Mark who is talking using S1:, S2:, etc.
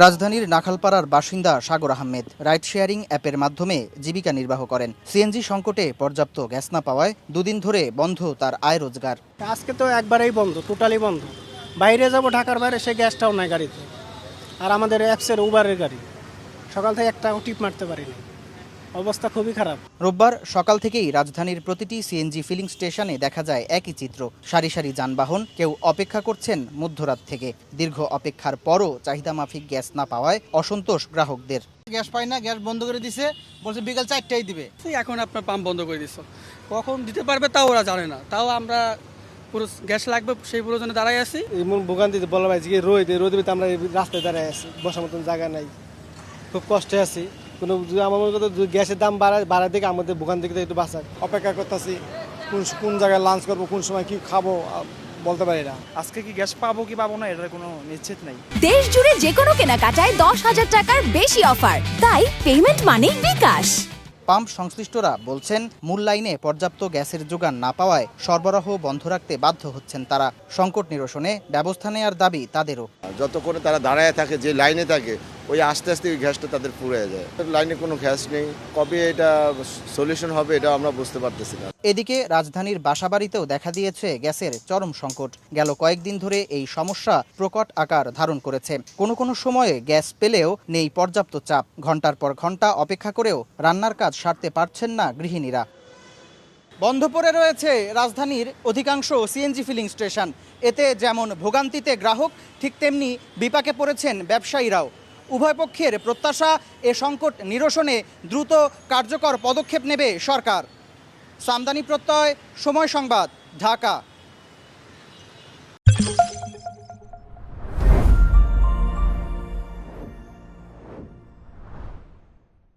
S1: রাজধানীর নাখালপাড়ার বাসিন্দা সাগর Ahmed ride sharing অ্যাপের মাধ্যমে জীবিকা নির্বাহ করেন। সিএনজি সংকটে পর্যাপ্ত গ্যাস না পাওয়ায় দুদিন ধরে বন্ধ তার আয় রোজগার।
S2: আজকে তো একবারেই বন্ধ, টোটালি বন্ধ। বাইরে যাব, ঢাকার বাইরে, সে গ্যাসটাও নাই গাড়িতে। আর আমাদের অ্যাপসের উবারের গাড়ি, সকাল থেকে একটাও টিপ মারতে পারিনি, অবস্থা খুবই খারাপ।
S1: রোববার সকাল থেকেই রাজধানীর প্রতিটি সিএনজি ফিলিং স্টেশনে দেখা যায় একই চিত্র। সারি সারি যানবাহন, কেউ অপেক্ষা করছেন মধ্যরাত থেকে। দীর্ঘ অপেক্ষার পরও চাহিদা মাফিক গ্যাস না পাওয়ায় অসন্তোষ গ্রাহকদের।
S3: গ্যাস পাই না, গ্যাস বন্ধ করে দিছে, বলছে বিকাল 4টায় দিবে।
S4: এখন আপনার পাম্প বন্ধ করে দিচ্ছে, কখন দিতে পারবে তাও ওরা জানে না। তাও আমরা পুরো গ্যাস লাগবে সেই প্রয়োজনে দাঁড়াই আছি।
S2: এমন ভোগান্তিতে বলা ভাই যে রোদে আমরা রাস্তায় দাঁড়ায় আছি, বসার মতন জায়গা নাই, খুব কষ্টে আছি। কোনো আমার মনে করতো গ্যাসের দাম বাড়ার দিকে আমাদের ভোগান থেকে একটু বাঁচা।
S5: অপেক্ষা করতেছি কোন জায়গায় লাঞ্চ করবো, কোন সময় কি খাবো বলতে পারি না।
S3: আজকে কি গ্যাস পাবো কি পাবো না এটার কোনো নিশ্চিত নেই।
S6: দেশ জুড়ে যে কোনো কেনাকাটায় 10,000 টাকার বেশি অফার, তাই পেমেন্ট মানেই বিকাশ।
S1: পাম্প সংশ্লিষ্টরা বলছেন, মূল লাইনে পর্যাপ্ত গ্যাসের যোগান না পাওয়ায় সরবরাহ বন্ধ রাখতে বাধ্য হচ্ছেন তারা। সংকট নিরসনে ব্যবস্থা নেওয়ার দাবি তাদেরও।
S7: যতক্ষণ তারা দাঁড়ায় থাকে, যে লাইনে থাকে, ওই আস্তে আস্তে ওই গ্যাসটা তাদের ফুরিয়ে যায়। লাইনে কোনো গ্যাস নেই, কবে এটা সলিউশন হবে এটা আমরা বুঝতে পারতেছি না।
S1: এদিকে রাজধানীর বাসাবাড়িতেও দেখা দিয়েছে গ্যাসের চরম সংকট। গেল কয়েকদিন ধরে এই সমস্যা প্রকট আকার ধারণ করেছে। কোনো সময়ে গ্যাস পেলেও নেই পর্যাপ্ত চাপ। ঘন্টার পর ঘন্টা অপেক্ষা করেও রান্নার কাজ সারতে পারছেন না গৃহিণীরা। বন্ধ পড়ে রয়েছে রাজধানীর অধিকাংশ সিএনজি ফিলিং স্টেশন। এতে যেমন ভোগান্তিতে গ্রাহক, ঠিক তেমনি বিপাকে পড়েছেন ব্যবসায়ীরাও। উভয় পক্ষের প্রত্যাশা, এ সংকট নিরসনে দ্রুত কার্যকর পদক্ষেপ নেবে সরকার। সামদানি প্রত্যয়, সময় সংবাদ, ঢাকা।